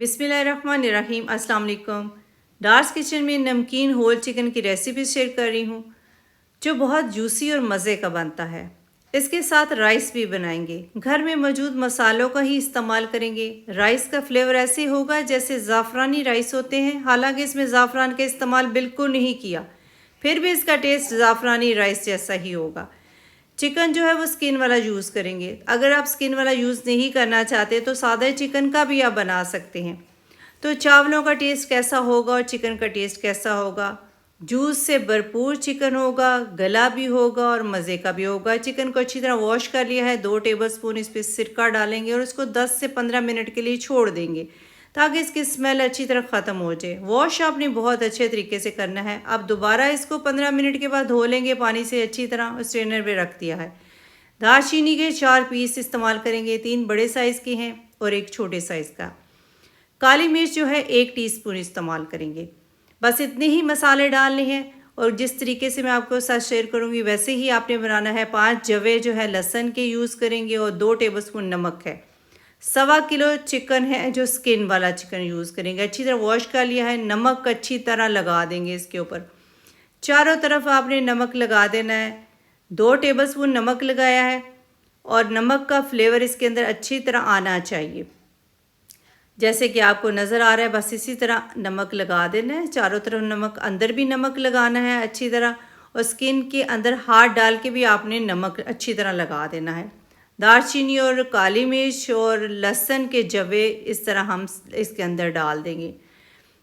बिस्मिल्लाहिर्रहमानिर्रहीम। अस्सलाम वालेकुम। डार्स किचन में नमकीन होल चिकन की रेसिपी शेयर कर रही हूँ जो बहुत जूसी और मज़े का बनता है। इसके साथ राइस भी बनाएंगे। घर में मौजूद मसालों का ही इस्तेमाल करेंगे। राइस का फ्लेवर ऐसे होगा जैसे ज़ाफ़रानी राइस होते हैं, हालांकि इसमें ज़ाफ़रान का इस्तेमाल बिल्कुल नहीं किया, फिर भी इसका टेस्ट ज़ाफ़रानी राइस जैसा ही होगा। चिकन जो है वो स्किन वाला यूज़ करेंगे। अगर आप स्किन वाला यूज़ नहीं करना चाहते तो सादा चिकन का भी आप बना सकते हैं। तो चावलों का टेस्ट कैसा होगा और चिकन का टेस्ट कैसा होगा? जूस से भरपूर चिकन होगा, गला भी होगा और मज़े का भी होगा। चिकन को अच्छी तरह वॉश कर लिया है, 2 टेबलस्पून इस पर सिरका डालेंगे और इसको 10 से 15 मिनट के लिए छोड़ देंगे ताकि इसकी स्मेल अच्छी तरह ख़त्म हो जाए। वॉश आपने बहुत अच्छे तरीके से करना है। अब दोबारा इसको 15 मिनट के बाद धो लेंगे पानी से अच्छी तरह, स्ट्रेनर पे रख दिया है। दालचीनी के 4 पीस इस्तेमाल करेंगे, 3 बड़े साइज़ के हैं और 1 छोटे साइज़ का। काली मिर्च जो है 1 टीस्पून इस्तेमाल करेंगे। बस इतने ही मसाले डालने हैं और जिस तरीके से मैं आपको साथ शेयर करूँगी वैसे ही आपने बनाना है। 5 जवे जो है लहसुन के यूज़ करेंगे और 2 टेबलस्पून नमक है। 1.25 किलो चिकन है जो स्किन वाला चिकन यूज़ करेंगे। अच्छी तरह वॉश कर लिया है। नमक अच्छी तरह लगा देंगे इसके ऊपर, चारों तरफ आपने नमक लगा देना है। 2 टेबलस्पून नमक लगाया है और नमक का फ्लेवर इसके अंदर अच्छी तरह आना चाहिए, जैसे कि आपको नज़र आ रहा है। बस इसी तरह नमक लगा देना है, चारों तरफ नमक, अंदर भी नमक लगाना है अच्छी तरह, और स्किन के अंदर हाथ डाल के भी आपने नमक अच्छी तरह लगा देना है। दालचीनी और काली मिर्च और लहसुन के जवे इस तरह हम इसके अंदर डाल देंगे।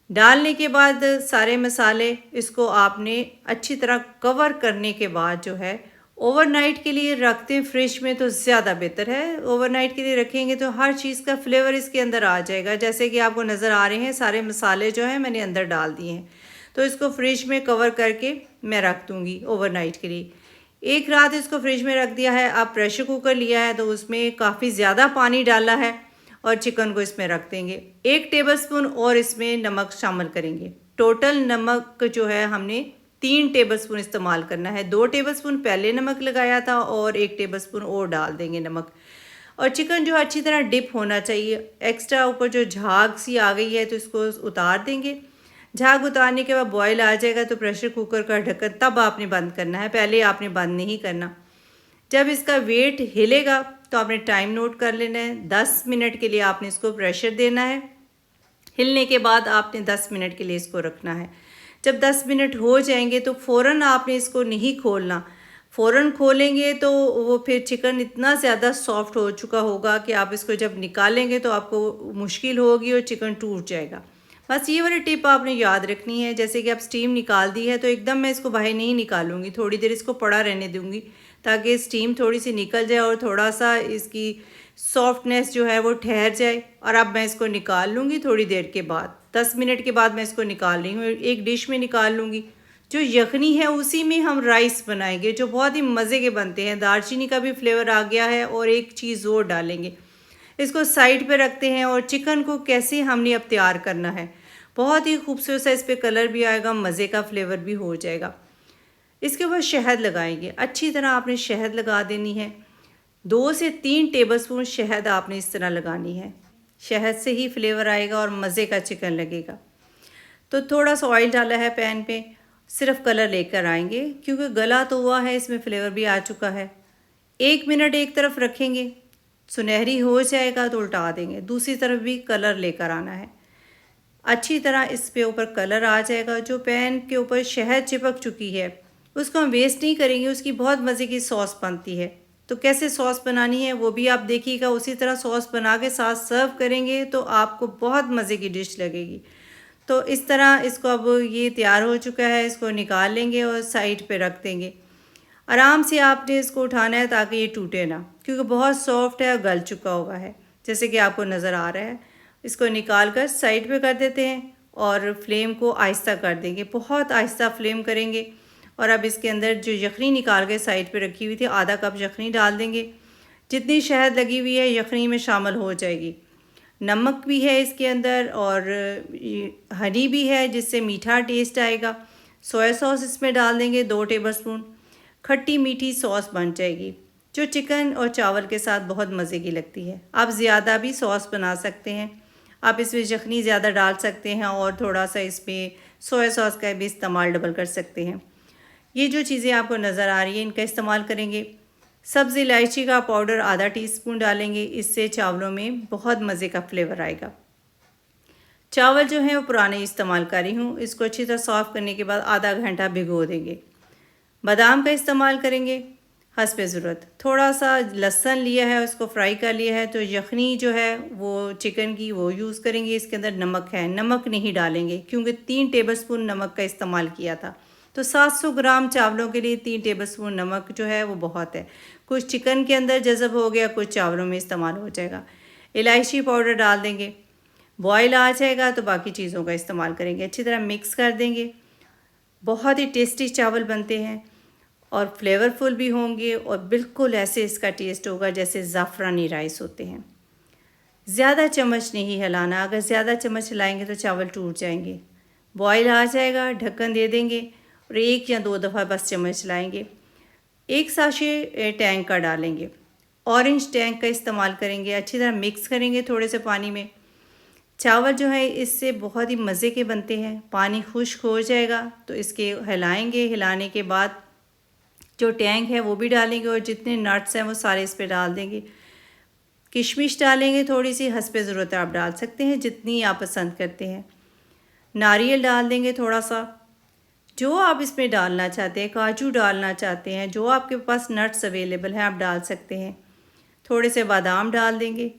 डालने के बाद सारे मसाले इसको आपने अच्छी तरह कवर करने के बाद जो है ओवरनाइट के लिए रखते हैं फ्रिज में तो ज़्यादा बेहतर है। ओवरनाइट के लिए रखेंगे तो हर चीज़ का फ्लेवर इसके अंदर आ जाएगा। जैसे कि आपको नज़र आ रहे हैं सारे मसाले जो हैं मैंने अंदर डाल दिए हैं। तो इसको फ्रिज में कवर करके मैं रख दूँगी ओवरनाइट के लिए। 1 रात इसको फ्रिज में रख दिया है। अब प्रेशर कुकर लिया है तो उसमें काफ़ी ज़्यादा पानी डाला है और चिकन को इसमें रख देंगे। 1 टेबलस्पून और इसमें नमक शामिल करेंगे। टोटल नमक जो है हमने 3 टेबलस्पून इस्तेमाल करना है। 2 टेबलस्पून पहले नमक लगाया था और 1 टेबलस्पून और डाल देंगे नमक। और चिकन जो अच्छी तरह डिप होना चाहिए। एक्स्ट्रा ऊपर जो झाग सी आ गई है तो इसको उतार देंगे। झाग उतारने के बाद बॉयल आ जाएगा तो प्रेशर कुकर का ढक्कन तब आपने बंद करना है, पहले आपने बंद नहीं करना। जब इसका वेट हिलेगा तो आपने टाइम नोट कर लेना है। 10 मिनट के लिए आपने इसको प्रेशर देना है। हिलने के बाद आपने 10 मिनट के लिए इसको रखना है। जब 10 मिनट हो जाएंगे तो फ़ौरन आपने इसको नहीं खोलना। फ़ौरन खोलेंगे तो वो फिर चिकन इतना ज़्यादा सॉफ्ट हो चुका होगा कि आप इसको जब निकालेंगे तो आपको मुश्किल होगी और चिकन टूट जाएगा। बस ये वाली टिप आपने याद रखनी है। जैसे कि आप स्टीम निकाल दी है तो एकदम मैं इसको बाहर नहीं निकालूंगी, थोड़ी देर इसको पड़ा रहने दूंगी ताकि स्टीम थोड़ी सी निकल जाए और थोड़ा सा इसकी सॉफ्टनेस जो है वो ठहर जाए। और अब मैं इसको निकाल लूँगी थोड़ी देर के बाद, 10 मिनट के बाद मैं इसको निकाल रही हूँ। एक डिश में निकाल लूँगी। जो यखनी है उसी में हम राइस बनाएंगे जो बहुत ही मज़े के बनते हैं। दालचीनी का भी फ्लेवर आ गया है और एक चीज़ और डालेंगे। इसको साइड पे रखते हैं और चिकन को कैसे हमने अब तैयार करना है। बहुत ही खूबसूरत सा इस पर कलर भी आएगा, मज़े का फ्लेवर भी हो जाएगा। इसके ऊपर शहद लगाएंगे। अच्छी तरह आपने शहद लगा देनी है। 2 से 3 टेबलस्पून शहद आपने इस तरह लगानी है। शहद से ही फ्लेवर आएगा और मज़े का चिकन लगेगा। तो थोड़ा सा ऑयल डाला है पैन पे, सिर्फ कलर लेकर आएंगे क्योंकि गला तो हुआ है, इसमें फ्लेवर भी आ चुका है। 1 मिनट एक तरफ रखेंगे, सुनहरी हो जाएगा तो उल्टा देंगे। दूसरी तरफ भी कलर लेकर आना है। अच्छी तरह इस पे ऊपर कलर आ जाएगा। जो पैन के ऊपर शहद चिपक चुकी है उसको हम वेस्ट नहीं करेंगे, उसकी बहुत मज़े की सॉस बनती है। तो कैसे सॉस बनानी है वो भी आप देखिएगा। उसी तरह सॉस बना के साथ सर्व करेंगे तो आपको बहुत मज़े की डिश लगेगी। तो इस तरह इसको अब ये तैयार हो चुका है, इसको निकाल लेंगे और साइड पे रख देंगे। आराम से आपने इसको उठाना है ताकि ये टूटे ना, क्योंकि बहुत सॉफ्ट है और गल चुका हुआ है जैसे कि आपको नज़र आ रहा है। इसको निकाल कर साइड पे कर देते हैं और फ्लेम को आहिस्ता कर देंगे, बहुत आहिस्ता फ्लेम करेंगे। और अब इसके अंदर जो यखनी निकाल के साइड पे रखी हुई थी, आधा कप यखनी डाल देंगे। जितनी शहद लगी हुई है यखनी में शामिल हो जाएगी। नमक भी है इसके अंदर और हनी भी है जिससे मीठा टेस्ट आएगा। सोया सॉस इसमें डाल देंगे 2 टेबलस्पून। खट्टी मीठी सॉस बन जाएगी जो चिकन और चावल के साथ बहुत मज़े की लगती है। आप ज़्यादा भी सॉस बना सकते हैं। आप इसमें यखनी ज़्यादा डाल सकते हैं और थोड़ा सा इसमें सोया सॉस का भी इस्तेमाल डबल कर सकते हैं। ये जो चीज़ें आपको नज़र आ रही हैं इनका इस्तेमाल करेंगे। सब्ज़ इलायची का पाउडर आधा टीस्पून डालेंगे, इससे चावलों में बहुत मज़े का फ्लेवर आएगा। चावल जो हैं वो पुराने इस्तेमाल कर रही हूँ, इसको अच्छी तरह सॉफ़्ट करने के बाद आधा घंटा भिगो देंगे। बादाम का इस्तेमाल करेंगे हस्ब ज़रूरत। थोड़ा सा लहसुन लिया है, उसको फ्राई कर लिया है, तो यखनी जो है वो चिकन की वो यूज़ करेंगे। इसके अंदर नमक है, नमक नहीं डालेंगे क्योंकि 3 टेबलस्पून नमक का इस्तेमाल किया था, तो 700 ग्राम चावलों के लिए 3 टेबलस्पून नमक जो है वो बहुत है। कुछ चिकन के अंदर जज़ब हो गया, कुछ चावलों में इस्तेमाल हो जाएगा। इलायची पाउडर डाल देंगे। बॉयल आ जाएगा तो बाकी चीज़ों का इस्तेमाल करेंगे, अच्छी तरह मिक्स कर देंगे। बहुत ही टेस्टी चावल बनते हैं और फ्लेवरफुल भी होंगे और बिल्कुल ऐसे इसका टेस्ट होगा जैसे ज़ाफ़रानी राइस होते हैं। ज़्यादा चम्मच नहीं हिलाना, अगर ज़्यादा चम्मच हिलाएंगे तो चावल टूट जाएंगे। बॉयल आ जाएगा, ढक्कन दे देंगे और 1 या 2 दफ़ा बस चम्मच हिलाएंगे। 1 साशे टैंक का डालेंगे, ऑरेंज टैंक का इस्तेमाल करेंगे, अच्छी तरह मिक्स करेंगे थोड़े से पानी में। चावल जो है इससे बहुत ही मज़े के बनते हैं। पानी खुश्क हो जाएगा तो इसके हिलाएंगे, हिलाने के बाद जो टैंक है वो भी डालेंगे और जितने नट्स हैं वो सारे इस पे डाल देंगे। किशमिश डालेंगे थोड़ी सी, हस्ब ज़रूरत आप डाल सकते हैं जितनी आप पसंद करते हैं। नारियल डाल देंगे थोड़ा सा, जो आप इसमें डालना चाहते हैं, काजू डालना चाहते हैं, जो आपके पास नट्स अवेलेबल हैं आप डाल सकते हैं। थोड़े से बादाम डाल देंगे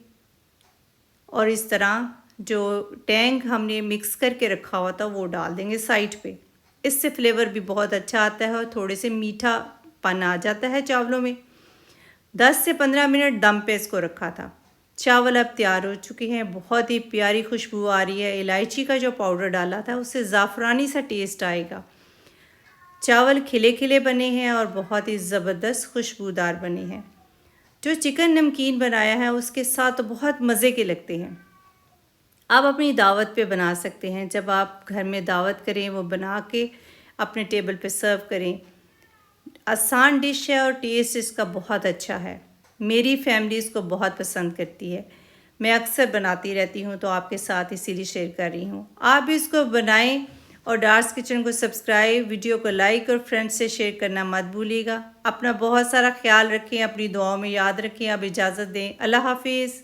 और इस तरह जो टैंक हमने मिक्स करके रखा हुआ था वो डाल देंगे साइड पे। इससे फ्लेवर भी बहुत अच्छा आता है और थोड़े से मीठापन आ जाता है चावलों में। 10 से 15 मिनट दम पे इसको रखा था। चावल अब तैयार हो चुके हैं, बहुत ही प्यारी खुशबू आ रही है। इलायची का जो पाउडर डाला था उससे ज़ाफ़रानी सा टेस्ट आएगा। चावल खिले खिले बने हैं और बहुत ही ज़बरदस्त खुशबूदार बने हैं। जो चिकन नमकीन बनाया है उसके साथ तो बहुत मज़े के लगते हैं। आप अपनी दावत पे बना सकते हैं, जब आप घर में दावत करें वो बना के अपने टेबल पे सर्व करें। आसान डिश है और टेस्ट इसका बहुत अच्छा है। मेरी फैमिली इसको बहुत पसंद करती है, मैं अक्सर बनाती रहती हूँ तो आपके साथ इसीलिए शेयर कर रही हूँ। आप भी इसको बनाएं और डार्स किचन को सब्सक्राइब, वीडियो को लाइक और फ्रेंड्स से शेयर करना मत भूलिएगा। अपना बहुत सारा ख्याल रखें, अपनी दुआओं में याद रखें। अब इजाज़त दें, अल्लाह हाफिज़।